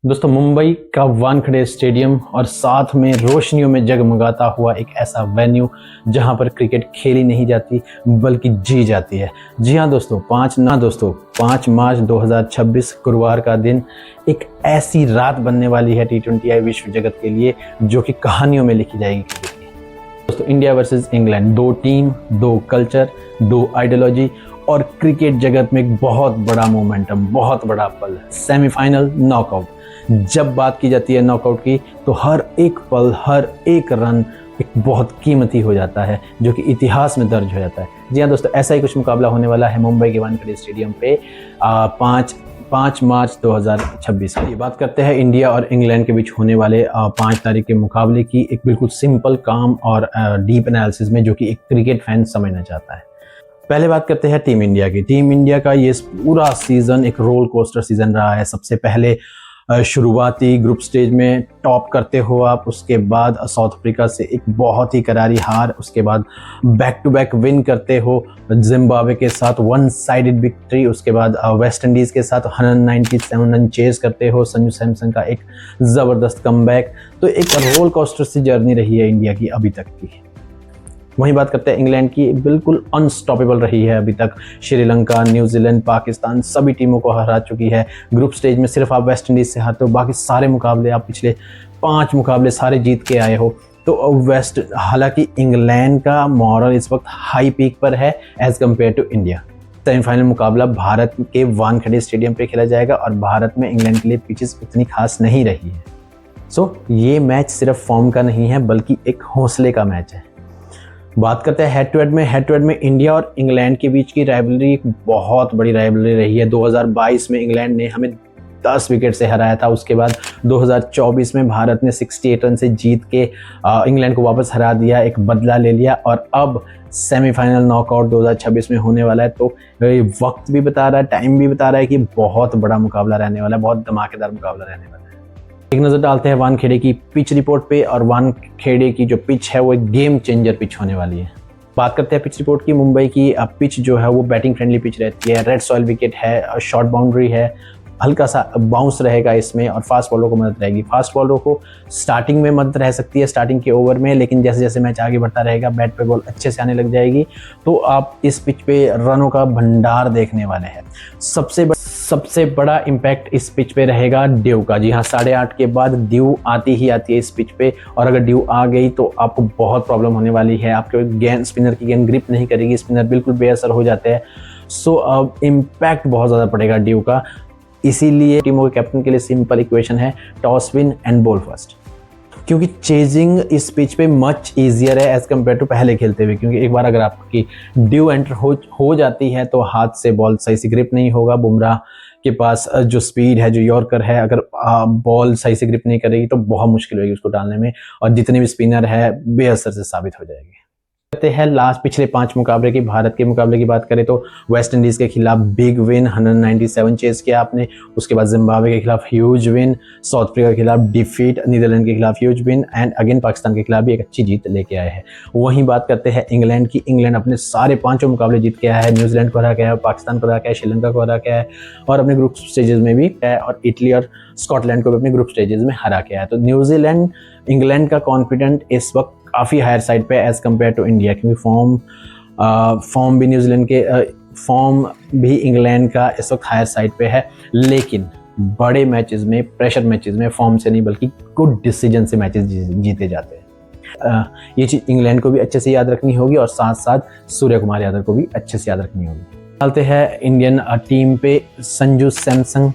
दोस्तों, मुंबई का वानखेड़े स्टेडियम और साथ में रोशनियों में जगमगाता हुआ एक ऐसा वेन्यू जहां पर क्रिकेट खेली नहीं जाती बल्कि जी जाती है। जी हाँ दोस्तों, 5 मार्च 2026 गुरुवार का दिन एक ऐसी रात बनने वाली है T20I विश्व जगत के लिए जो कि कहानियों में लिखी जाएगी क्रिकेट की। दोस्तों, India versus England, 2 team, 2 culture, 2 ideology और क्रिकेट जगत में एक बहुत बड़ा मोमेंटम, बहुत बड़ा पल, सेमीफाइनल नॉकआउट। जब बात की जाती है नॉकआउट की तो हर एक पल, हर एक रन एक बहुत कीमती हो जाता है जो कि इतिहास में दर्ज हो जाता है। जी हाँ दोस्तों, ऐसा ही कुछ मुकाबला होने वाला है मुंबई के वानखेड़े स्टेडियम पे 5 मार्च 2026 की। बात करते हैं इंडिया और इंग्लैंड के बीच होने वाले 5 तारीख के मुकाबले की, एक बिल्कुल सिंपल, काम और डीप एनालिसिस में, जो कि एक क्रिकेट फैन समझना चाहता है। पहले बात करते हैं टीम इंडिया की। टीम इंडिया का ये पूरा सीजन एक रोल कोस्टर सीजन रहा है। सबसे पहले शुरुआती ग्रुप स्टेज में टॉप करते हो आप, उसके बाद साउथ अफ्रीका से एक बहुत ही करारी हार, उसके बाद बैक टू बैक विन करते हो जिम्बाब्वे के साथ 1 साइडेड विक्ट्री, उसके बाद वेस्ट इंडीज़ के साथ 197 रन चेज करते हो, संजू सैमसन का एक ज़बरदस्त कमबैक। तो एक रोल कोस्टर सी जर्नी रही है इंडिया की अभी तक की। वहीं बात करते हैं इंग्लैंड की, बिल्कुल अनस्टॉपेबल रही है अभी तक। श्रीलंका, न्यूजीलैंड, पाकिस्तान सभी टीमों को हरा चुकी है। ग्रुप स्टेज में सिर्फ आप वेस्ट इंडीज़ से हारते हो, बाकी सारे मुकाबले आप पिछले 5 मुकाबले सारे जीत के आए हो। तो हालांकि इंग्लैंड का मॉरल इस वक्त हाई पीक पर है as compare to India. Semifinal मुकाबला भारत के वानखेड़े स्टेडियम पे खेला जाएगा और भारत में इंग्लैंड के लिए पिचेस उतनी खास नहीं रही है। ये मैच सिर्फ फॉर्म का नहीं है बल्कि एक हौसले का मैच है। बात करते हैं हेड टू हेड में इंडिया और इंग्लैंड के बीच की राइवलरी एक बहुत बड़ी राइवलरी रही है। 2022 में इंग्लैंड ने हमें 10 विकेट से हराया था। उसके बाद 2024 में भारत ने 68 रन से जीत के इंग्लैंड को वापस हरा दिया, एक बदला ले लिया और अब सेमीफाइनल नॉकआउट 2026 में होने वाला है। तो वक्त भी बता रहा है, टाइम भी बता रहा है कि बहुत बड़ा मुकाबला रहने वाला है, बहुत धमाकेदार मुकाबला रहने वाला है। एक नज़र डालते हैं वानखेड़े की पिच रिपोर्ट पे, और वानखेड़े की जो पिच है वो एक गेम चेंजर पिच होने वाली है। बात करते हैं पिच रिपोर्ट की। मुंबई की पिच जो है वो बैटिंग फ्रेंडली पिच रहती है, रेड सॉइल विकेट है, शॉर्ट बाउंड्री है, हल्का सा बाउंस रहेगा इसमें और फास्ट बॉलरों को मदद रहेगी। फास्ट बॉलरों को स्टार्टिंग में मदद रह सकती है, स्टार्टिंग के ओवर में, लेकिन जैसे जैसे मैच आगे बढ़ता रहेगा बैट पे बॉल अच्छे से आने लग जाएगी तो आप इस पिच पे रनों का भंडार देखने वाले हैं। सबसे बड़ा इम्पैक्ट इस पिच पे रहेगा ड्यू का। जी हाँ, 8:30 के बाद ड्यू आती ही आती है इस पिच पे, और अगर ड्यू आ गई तो आपको बहुत प्रॉब्लम होने वाली है। आपके गेंद, स्पिनर की गेंद ग्रिप नहीं करेगी, स्पिनर बिल्कुल बेअसर हो जाते हैं। अब इम्पैक्ट बहुत ज़्यादा पड़ेगा ड्यू का। इसीलिए टीमों के कैप्टन के लिए सिंपल इक्वेशन है, toss win and ball first, क्योंकि चेजिंग इस पिच पे मच ईजियर है एज़ कम्पेयर टू पहले खेलते हुए। क्योंकि एक बार अगर आपकी ड्यू एंटर हो जाती है तो हाथ से बॉल सही से ग्रिप नहीं होगा। बुमराह के पास जो स्पीड है, जो यॉर्कर है, अगर बॉल सही से ग्रिप नहीं करेगी तो बहुत मुश्किल होगी उसको डालने में, और जितने भी स्पिनर है बेअसर से साबित हो जाएगी। करते हैं पिछले 5 मुकाबले की, भारत के मुकाबले की बात करें तो वेस्ट इंडीज़ के खिलाफ बिग विन, 197 चेस किया आपने। उसके बाद जिम्बाब्वे के खिलाफ ह्यूज विन, साउथ अफ्रीका के खिलाफ डिफीट, नीदरलैंड के खिलाफ huge win and again Pakistan के खिलाफ भी एक अच्छी जीत लेके आए हैं। वहीं बात करते हैं इंग्लैंड की। इंग्लैंड अपने सारे 5 मुकाबले जीत के आया है, न्यूजीलैंड को हरा के आया है, पाकिस्तान को हरा के आया है, श्रीलंका को हरा के आया है और अपने ग्रुप स्टेजेस में भी है, और इटली और स्कॉटलैंड को भी अपने ग्रुप स्टेजेस में हरा के आया है। तो इंग्लैंड का कॉन्फिडेंट इस वक्त काफ़ी हायर साइड पे एज़ कम्पेयर टू इंडिया, क्योंकि फॉर्म भी न्यूजीलैंड के फॉर्म भी इंग्लैंड का इस वक्त हायर साइड पे है। लेकिन बड़े मैचेस में, प्रेशर मैचेस में फॉर्म से नहीं बल्कि गुड डिसीजन से मैचेस जीते जाते हैं। ये चीज़ इंग्लैंड को भी अच्छे से याद रखनी होगी और साथ साथ सूर्य कुमार यादव को भी अच्छे से याद रखनी होगी। डालते हैं इंडियन टीम पे संजू सैमसन।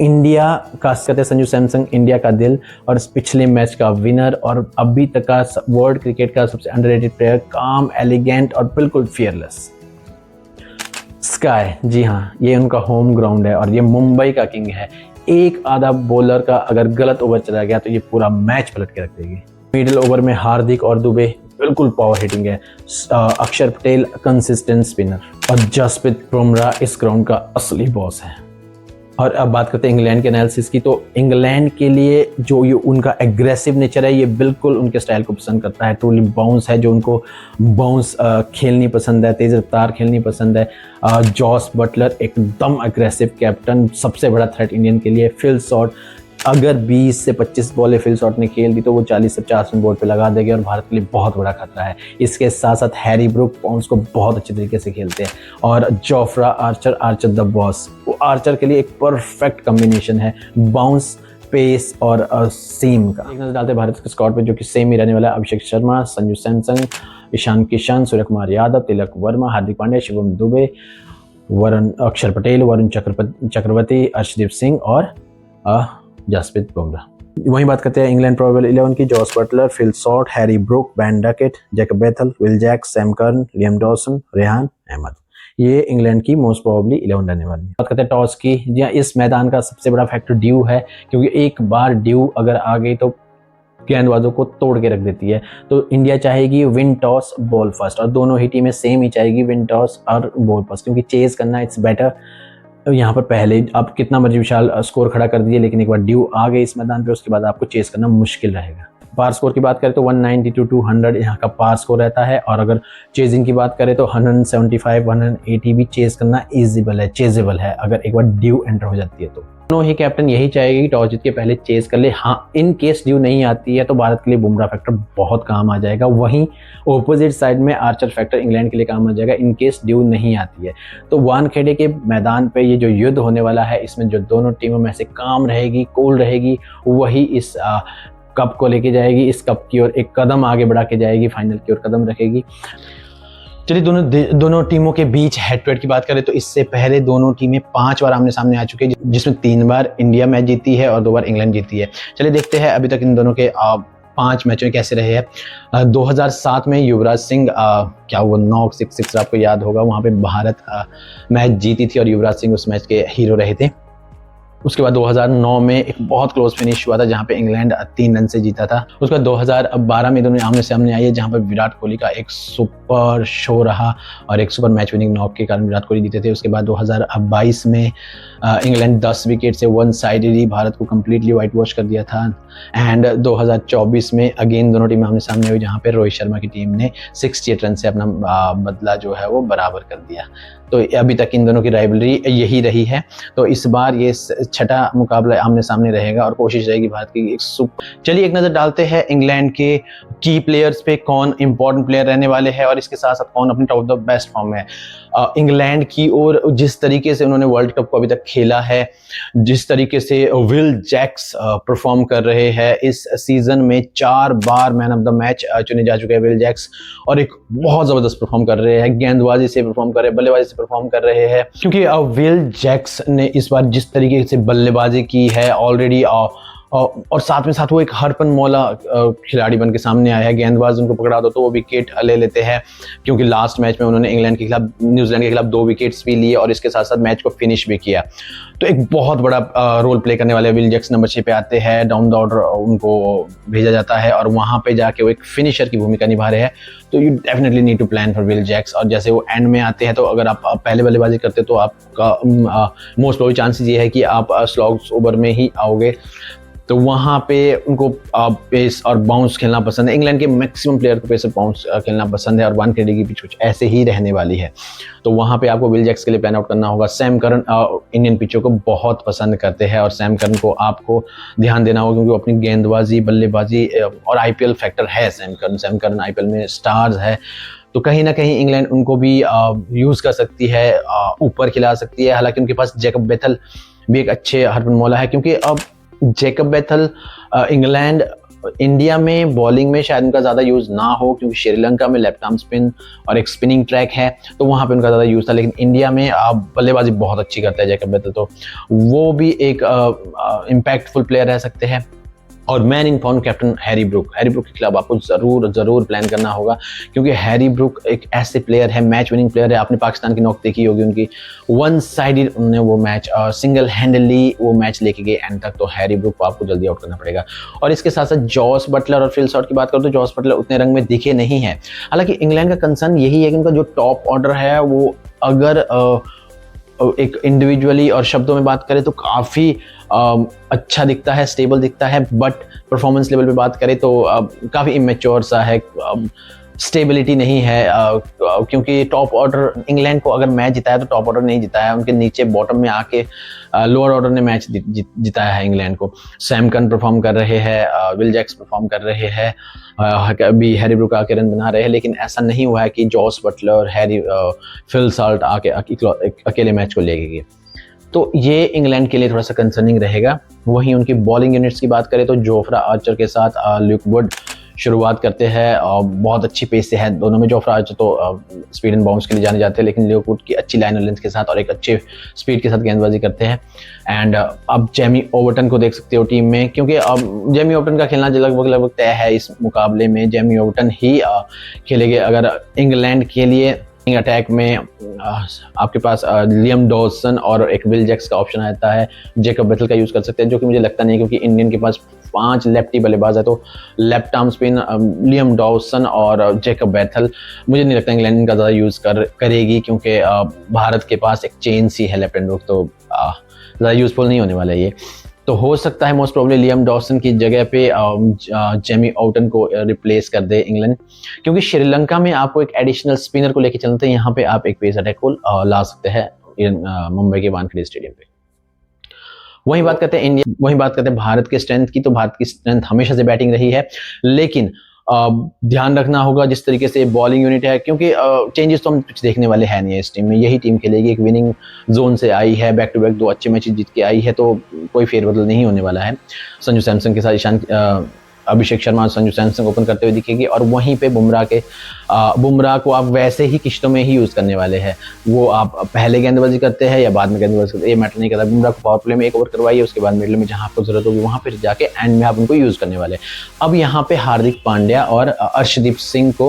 संजू सैमसन इंडिया का दिल और पिछले मैच का विनर और अभी तक का वर्ल्ड क्रिकेट का सबसे अंडररेटेड प्लेयर, काम, एलिगेंट और बिल्कुल फियरलेस। स्काई, जी हाँ, ये उनका होम ग्राउंड है और ये मुंबई का किंग है। एक आधा बॉलर का अगर गलत ओवर चला गया तो ये पूरा मैच पलट के रख देगी। मिडिल ओवर में हार्दिक और दुबे बिल्कुल पावर हिटिंग है। अक्षर पटेल कंसिस्टेंट स्पिनर और जसप्रीत बुमराह इस ग्राउंड का असली बॉस है। और अब बात करते हैं इंग्लैंड के एनालिसिस की। तो इंग्लैंड के लिए जो ये उनका एग्रेसिव नेचर है, ये बिल्कुल उनके स्टाइल को पसंद करता है। ट्रूली बाउंस है, जो उनको बाउंस खेलनी पसंद है, तेज रफ्तार खेलनी पसंद है। जॉस बटलर एकदम एग्रेसिव कैप्टन, सबसे बड़ा थ्रेट इंडियन के लिए। फिल शॉट अगर 20 से 25 बॉलें फिल शॉट ने खेल दी तो वो 40 से 50 रन बोर्ड पे लगा देंगे और भारत के लिए बहुत बड़ा खतरा है। इसके साथ साथ हैरी ब्रूक बाउंस को बहुत अच्छे तरीके से खेलते हैं और जोफ्रा आर्चर द बॉस, वो आर्चर के लिए एक परफेक्ट कॉम्बिनेशन है बाउंस, पेस और सीम का। एक नजर डालते हैं भारत के स्क्वाड पे, जो कि सेम ही रहने वाला है। अभिषेक शर्मा, संजू सैमसन, ईशान किशन, सूर्य कुमार यादव, तिलक वर्मा, हार्दिक पांड्या, शिवम दुबे, वरुण अक्षर पटेल, वरुण चक्रवर्ती, अर्शदीप सिंह और जसप्रीत बुमराह। वहीं बात करते हैं इंग्लैंड प्रोबेबल 11 की। Jos Buttler, Phil Salt, Harry Brook, Ben Duckett, Jacob Bethell, Will Jacks, Sam Curran, Liam Dawson, Rehan Ahmed. ये इंग्लैंड की मोस्ट प्रोबेबली 11 रहने वाली है। बात करते हैं टॉस की। जी हाँ, इस मैदान का सबसे बड़ा फैक्टर ड्यू है, क्योंकि एक बार ड्यू अगर आ गई तो गेंदबाजों को तोड़ के रख देती है। तो इंडिया चाहेगी विन टॉस बॉल फर्स्ट, और दोनों ही टीमें सेम ही चाहेगी विन टॉस और बॉल फर्स्ट, क्योंकि चेज करना इट्स बेटर। यहाँ पर पहले आप कितना मर्जी विशाल स्कोर खड़ा कर दिए, लेकिन एक बार ड्यू आ गई इस मैदान पे, उसके बाद आपको चेस करना मुश्किल रहेगा। पार स्कोर की बात करें तो 190 to 200 यहाँ का पार स्कोर रहता है, और अगर चेजिंग की बात करें तो 175 180 भी चेज करना इजिबल है, चेजेबल है अगर एक बार ड्यू एंटर हो जाती है तो। दोनों ही कैप्टन यही चाहेगी कि टॉस जीत के पहले चेज कर ले। हाँ, इन केस ड्यू नहीं आती है तो भारत के लिए बुमराह फैक्टर बहुत काम आ जाएगा। वहीं ऑपोजिट साइड में आर्चर फैक्टर इंग्लैंड के लिए काम आ जाएगा इन केस ड्यू नहीं आती है। तो वानखेड़े के मैदान पे ये जो युद्ध होने वाला है, इसमें जो दोनों टीमों में से काम रहेगी, कूल रहेगी, वही इस कप को लेके जाएगी, इस कप की ओर एक कदम आगे बढ़ा के जाएगी, फाइनल की ओर कदम रखेगी। चलिए दोनों टीमों के बीच हेड टू हेड की बात करें तो इससे पहले दोनों टीमें 5 बार आमने सामने आ चुकी है, जिसमें 3 बार इंडिया मैच जीती है और 2 बार इंग्लैंड जीती है। चलिए देखते हैं अभी तक इन दोनों के 5 मैचों कैसे रहे हैं। 2007 में युवराज सिंह क्या वो नॉक 6 आपको याद होगा, वहाँ पे भारत मैच जीती थी और युवराज सिंह उस मैच के हीरो रहे थे। उसके बाद 2009 में एक बहुत क्लोज फिनिश हुआ था जहां पे इंग्लैंड 3 रन से जीता था। उसके बाद 2012 में दोनों आमने सामने आई है, जहां पर विराट कोहली का एक सुपर शो रहा और एक सुपर मैच विनिंग नॉक के कारण विराट कोहली जीते थे। उसके बाद 2022 में इंग्लैंड 10 विकेट से वन साइडेडली भारत को कंप्लीटली व्हाइट वॉश कर दिया था। एंड 2024 में अगेन दोनों टीमें आमने सामने हुई, जहाँ पे रोहित शर्मा की टीम ने 68 रन से अपना बदला जो है वो बराबर कर दिया। तो अभी तक इन दोनों की राइवलरी यही रही है। तो इस बार ये छठा मुकाबला आमने सामने रहेगा और कोशिश रहेगी भारत की चलिए एक नजर डालते हैं इंग्लैंड के की प्लेयर्स पे, कौन इंपॉर्टेंट प्लेयर रहने वाले हैं और इसके साथ साथ कौन अपने टॉप द बेस्ट फॉर्म में है। इंग्लैंड की ओर जिस तरीके से उन्होंने वर्ल्ड कप को अभी तक खेला है, जिस तरीके से विल जैक्स परफॉर्म कर रहे हैं इस सीजन में, 4 बार मैन ऑफ द मैच चुने जा चुके हैं विल जैक्स, और एक बहुत जबरदस्त परफॉर्म कर रहे हैं, गेंदबाजी से परफॉर्म कर रहे हैं, बल्लेबाजी से परफॉर्म कर रहे हैं। क्योंकि विल जैक्स ने इस बार जिस तरीके से बल्लेबाजी की है ऑलरेडी, और साथ में साथ वो एक हरपन मौला खिलाड़ी बन के सामने आया है। गेंदबाज उनको पकड़ा दो तो वो विकेट ले लेते हैं, क्योंकि लास्ट मैच में उन्होंने न्यूजीलैंड के खिलाफ 2 विकेट्स भी लिए और इसके साथ साथ मैच को फिनिश भी किया। तो एक बहुत बड़ा रोल प्ले करने वाले विल जैक्स नंबर 6 पे आते हैं, डाउन द ऑर्डर उनको भेजा जाता है और वहां पे जाके वो एक फिनिशर की भूमिका निभा रहे हैं। तो you definitely need to plan for Will Jacks. और जैसे वो एंड में आते हैं तो अगर आप पहले बल्लेबाजी करते तो आपका मोस्ट प्रोबेबली चांसेस ये है कि आप स्लॉग्स ओवर में ही आओगे। तो वहाँ पे उनको पेस और बाउंस खेलना पसंद है। इंग्लैंड के मैक्सिमम प्लेयर को पेस और बाउंस खेलना पसंद है और वानखेड़े की पिच कुछ ऐसे ही रहने वाली है। तो वहाँ पे आपको विल जैक्स के लिए प्लान आउट करना होगा। सैम करन इंडियन पिचों को बहुत पसंद करते हैं और सैम करन को आपको ध्यान देना होगा, क्योंकि वो अपनी गेंदबाजी, बल्लेबाजी और IPL फैक्टर है। सैम करन IPL में स्टार्स है, तो कहीं ना कहीं इंग्लैंड उनको भी यूज़ कर सकती है, ऊपर खिला सकती है। हालांकि उनके पास जैकब बेथल भी एक अच्छे हरपन मौला है, क्योंकि अब जैकब बेथल इंग्लैंड इंडिया में बॉलिंग में शायद उनका ज़्यादा यूज़ ना हो, क्योंकि श्रीलंका में लेफ्ट आर्म स्पिन और एक स्पिनिंग ट्रैक है, तो वहाँ पे उनका ज़्यादा यूज़ था। लेकिन इंडिया में बल्लेबाजी बहुत अच्छी करता है जैकब बेथल, तो वो भी एक इम्पैक्टफुल प्लेयर रह सकते हैं। और man in form captain Harry Brook के खिलाफ आपको ज़रूर प्लान करना होगा, क्योंकि हैरी ब्रूक एक ऐसे प्लेयर है, मैच विनिंग प्लेयर है। आपने पाकिस्तान की नॉक देखी होगी उनकी, वन साइडेड उन्होंने वो मैच सिंगल हैंडली वो मैच लेके गए एंड तक। तो हैरी ब्रूक को आपको जल्दी आउट करना पड़ेगा। और इसके साथ साथ जॉस बटलर और फिल शॉट की बात करो तो जॉस बटलर उतने रंग में दिखे नहीं है। हालांकि इंग्लैंड का कंसर्न यही है कि उनका जो टॉप ऑर्डर है वो अगर एक इंडिविजुअली और शब्दों में बात करें तो काफ़ी अच्छा दिखता है, स्टेबल दिखता है, बट परफॉर्मेंस लेवल पे बात करें तो काफ़ी इमेच्योर सा है। स्टेबिलिटी नहीं है, क्योंकि टॉप ऑर्डर इंग्लैंड को अगर मैच जिताया तो टॉप ऑर्डर नहीं जिताया, उनके नीचे बॉटम में आके लोअर ऑर्डर ने मैच जिताया है इंग्लैंड को। सैम कर्न परफॉर्म कर रहे हैं, विल जैक्स परफॉर्म कर रहे हैं, अभी हैरी ब्रूक आके रन बना रहे हैं, लेकिन ऐसा नहीं हुआ है कि जॉस बटलर, फिल साल्ट आके अकेले मैच को ले गए। तो ये इंग्लैंड के लिए थोड़ा सा कंसर्निंग रहेगा। वहीं उनकी बॉलिंग यूनिट्स की बात करें तो जोफ्रा आर्चर के साथ ल्यूक वुड शुरुआत करते हैं, और बहुत अच्छी पेस से है दोनों में। जोफ्रा आर्चर तो स्पीड एंड बाउंस के लिए जाने जाते हैं, लेकिन ल्यूक वुड की अच्छी लाइन और लेंथ के साथ और एक अच्छे स्पीड के साथ गेंदबाजी करते हैं। एंड अब जेमी ओवर्टन को देख सकते हो टीम में, क्योंकि अब जेमी ओवर्टन का खेलना लगभग तय है इस मुकाबले में। जेमी ओवर्टन ही खेलेंगे। अगर इंग्लैंड के लिए अटैक में आपके पास लियम डॉसन और एक विल जैक्स का ऑप्शन आता है, जेकब बेथल का यूज कर सकते हैं, जो कि मुझे लगता नहीं, क्योंकि इंडियन के पास 5 लेफ्टी बल्लेबाज है, तो left arm spin Liam Dawson और जेकब बेथल मुझे नहीं लगता इंग्लैंड इनका ज़्यादा यूज़ करेगी, क्योंकि भारत के पास एक चेन सी है लेफ्ट हैंड रुख, तो ज़्यादा यूजफुल नहीं होने वाला ये। तो हो सकता है मोस्ट प्रोबेबली लियम डॉसन की जगह पे जेमी ओवर्टन को रिप्लेस कर दे इंग्लैंड, क्योंकि श्रीलंका में आपको एक एडिशनल स्पिनर को लेके चलते हैं, यहाँ पे आप एक पेस अटैक को ला सकते हैं मुंबई के वानखेड़े स्टेडियम पे। वहीं बात करते हैं भारत के स्ट्रेंथ की, तो भारत की स्ट्रेंथ हमेशा से बैटिंग रही है, लेकिन ध्यान रखना होगा जिस तरीके से बॉलिंग यूनिट है, क्योंकि चेंजेस तो हम कुछ देखने वाले हैं नहीं है इस टीम में। यही टीम खेलेगी, एक विनिंग जोन से आई है, बैक टू बैक 2 अच्छे मैचेस जीत के आई है, तो कोई फेरबदल नहीं होने वाला है। संजू सैमसन के साथ अभिषेक शर्मा और संजू सैमसन ओपन करते हुए दिखेगी, और वहीं पे बुमराह को आप वैसे ही किश्तों में ही यूज करने वाले हैं। वो आप पहले गेंदबाजी करते हैं या बाद में गेंदबाजी करते हैं, ये मैटर नहीं करता। बुमराह को पावर प्ले में 1 ओवर करवाइए, उसके बाद मिडिल में जहां आपको जरूरत होगी वहां पर जाके एंड में आप उनको यूज करने वाले। अब यहाँ पे हार्दिक पांड्या और अर्शदीप सिंह को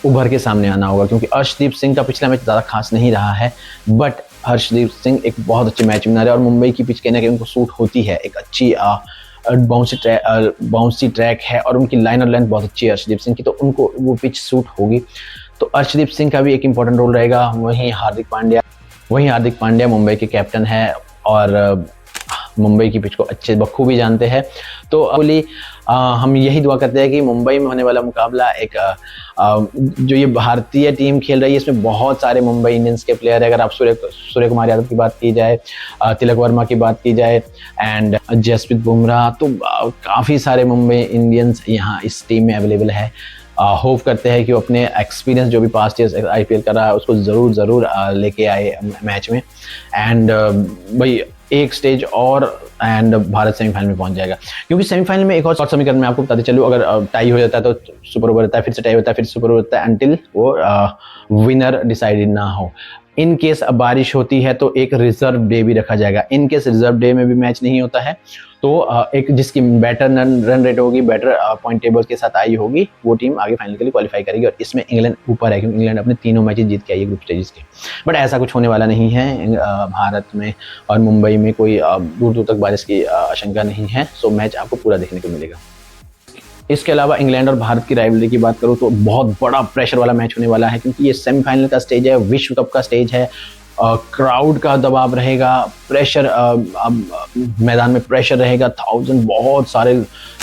उभर के सामने आना होगा, क्योंकि अर्शदीप सिंह का पिछला मैच ज़्यादा खास नहीं रहा है, बट हर्षदीप सिंह एक बहुत अच्छे मैच विनर है, और मुंबई की पिच कहना कि उनको सूट होती है। एक अच्छी बाउंसी ट्रैक है, और उनकी लाइन और लेंथ बहुत अच्छी है अर्शदीप सिंह की, तो उनको वो पिच सूट होगी। तो अर्शदीप सिंह का भी एक इंपॉर्टेंट रोल रहेगा। वहीं हार्दिक पांड्या मुंबई के कैप्टन है, और मुंबई की पिच को अच्छे बखूबी जानते हैं। तो हम यही दुआ करते हैं कि मुंबई में होने वाला मुकाबला एक जो ये भारतीय टीम खेल रही है, इसमें बहुत सारे मुंबई इंडियंस के प्लेयर है। अगर आप सूर्य कुमार यादव की बात की जाए, तिलक वर्मा की बात की जाए, एंड जसप्रीत बुमराह, तो काफ़ी सारे मुंबई इंडियंस यहाँ इस टीम में अवेलेबल है। होप करते हैं कि वो अपने एक्सपीरियंस जो भी पास्ट ईयर्स आईपीएल का रहा है उसको ज़रूर लेके आए मैच में, एंड भाई एक स्टेज और एंड भारत सेमीफाइनल में पहुंच जाएगा। क्योंकि सेमीफाइनल में एक और समीकरण में आपको बताते चलूँ, अगर टाई हो जाता है तो सुपर ओवर होता है, फिर से टाई होता है, फिर सुपर ओवर होता है, अंटिल वो विनर डिसाइडेड ना हो। इन केस अब बारिश होती है तो एक रिजर्व डे भी रखा जाएगा। इन केस रिजर्व डे में भी मैच नहीं होता है तो एक जिसकी बेटर रन रेट होगी, बेटर पॉइंट टेबल के साथ आई होगी, वो टीम आगे फाइनल के लिए क्वालिफाई करेगी। और इसमें इंग्लैंड ऊपर है, क्योंकि इंग्लैंड अपने 3 मैचेस जीत के आई है ग्रुप स्टेजेस के। बट ऐसा कुछ होने वाला नहीं है। भारत में और मुंबई में कोई दूर तक बारिश की आशंका नहीं है, सो मैच आपको पूरा देखने को मिलेगा। इसके अलावा इंग्लैंड और भारत की राइवलरी की बात करूँ तो बहुत बड़ा प्रेशर वाला मैच होने वाला है, क्योंकि ये सेमीफाइनल का स्टेज है, विश्व कप का स्टेज है। क्राउड का दबाव रहेगा, प्रेशर मैदान में प्रेशर रहेगा, 1000 बहुत सारे।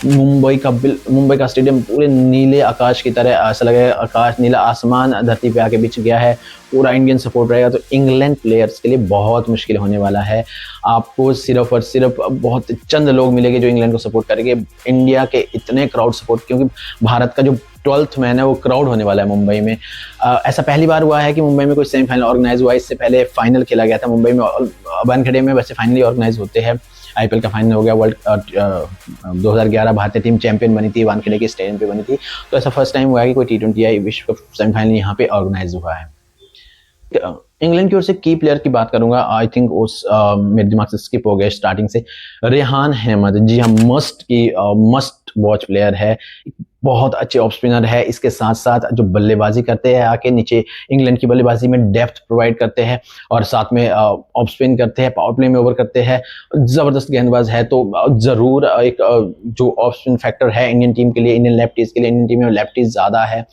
मुंबई का स्टेडियम पूरे नीले आकाश की तरह ऐसा लगेगा, आकाश नीला आसमान धरती पे आके बिछ गया है। पूरा इंडियन सपोर्ट रहेगा, तो इंग्लैंड प्लेयर्स के लिए बहुत मुश्किल होने वाला है। आपको सिर्फ और सिर्फ बहुत चंद लोग मिलेंगे जो इंग्लैंड को सपोर्ट करेंगे। इंडिया के इतने क्राउड सपोर्ट, क्योंकि भारत का जो 12th मैन है वो क्राउड होने वाला है मुंबई में। ऐसा पहली बार हुआ है कि मुंबई में कोई सेमीफाइनल ऑर्गेनाइज हुआ। इससे पहले फाइनल खेला गया था मुंबई में, वानखेड़े में वैसे फाइनली ऑर्गेनाइज होते हैं। आईपीएल का फाइनल हो गया, वर्ल्ड 2011 भारतीय टीम चैंपियन बनी थी, वानखेड़े के स्टेडियम पे बनी थी। तो ऐसा फर्स्ट टाइम हुआ है कि कोई T20 विश्व कप सेमीफाइनल यहाँ पे ऑर्गेनाइज हुआ है। इंग्लैंड की ओर से की प्लेयर की बात करूंगा, आई थिंक उस मेरे दिमाग से स्किप हो गया स्टार्टिंग से, रेहान अहमद। जी हाँ, मस्ट वॉच प्लेयर है, बहुत अच्छे ऑफ स्पिनर है। इसके साथ साथ जो बल्लेबाजी करते हैं आके नीचे, इंग्लैंड की बल्लेबाजी में डेप्थ प्रोवाइड करते हैं, और साथ में ऑफ स्पिन करते हैं, पावर प्ले में ओवर करते हैं, जबरदस्त गेंदबाज है। तो जरूर एक जो ऑफ स्पिन फैक्टर है इंडियन टीम के लिए, इंडियन लेफ्टीज के लिए, इंडियन टीम में लेफ्टीज ज्यादा है।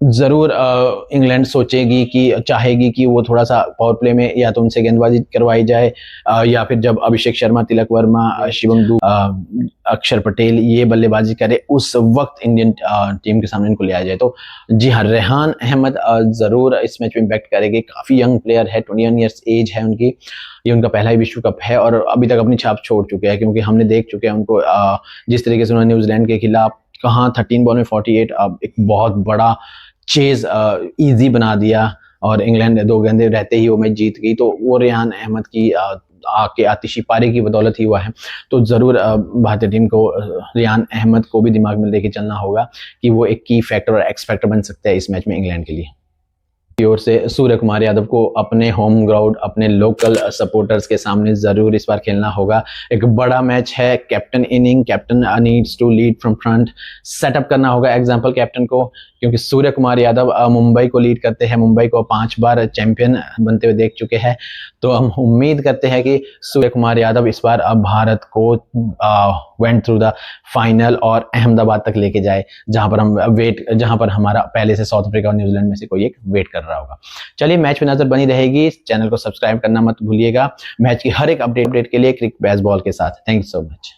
जरूर इंग्लैंड सोचेगी कि चाहेगी कि वो थोड़ा सा पावर प्ले में या तो उनसे गेंदबाजी करवाई जाए, या फिर जब अभिषेक शर्मा, तिलक वर्मा, शिवम दूबे, अक्षर पटेल ये बल्लेबाजी करे, उस वक्त इंडियन टीम के सामने इनको ले आया जाए। तो जी हाँ, रेहान अहमद जरूर इस मैच में इम्पैक्ट करेगी। काफी यंग प्लेयर है, 21 ईयर्स एज है उनकी, ये उनका पहला ही विश्व कप है और अभी तक अपनी छाप छोड़ चुके हैं, क्योंकि हमने देख चुके हैं उनको जिस तरीके से उन्होंने न्यूजीलैंड के खिलाफ कहाँ 13 बॉल में 48 एक बहुत बड़ा चेज इजी बना दिया और इंग्लैंड 2 गेंदे रहते ही वो मैच जीत गई। तो वो रेहान अहमद की आके आतिशी पारी की बदौलत ही हुआ है। तो जरूर भारतीय टीम को रेहान अहमद को भी दिमाग में लेके चलना होगा कि वो एक की फैक्टर और एक्स फैक्टर बन सकते हैं इस मैच में इंग्लैंड के लिए। की ओर से सूर्य कुमार यादव को अपने होम ग्राउंड, अपने लोकल सपोर्टर्स के सामने जरूर इस बार खेलना होगा। एक बड़ा मैच है, captain inning, captain needs to lead from front, setup करना होगा एग्जांपल कैप्टन को, क्योंकि सूर्य कुमार यादव मुंबई को लीड करते हैं, मुंबई को 5 बार चैंपियन बनते हुए देख चुके हैं। तो हम उम्मीद करते हैं कि सूर्य कुमार यादव इस बार भारत को वेंट थ्रू द फाइनल और अहमदाबाद तक लेके जाए, जहां पर हमारा पहले से साउथ अफ्रीका और न्यूजीलैंड में से कोई एक वेट कर रहा होगा। चलिए, मैच पे नजर बनी रहेगी, चैनल को सब्सक्राइब करना मत भूलिएगा मैच की हर एक अपडेट के लिए क्रिक बेसबॉल के साथ। Thank you so much.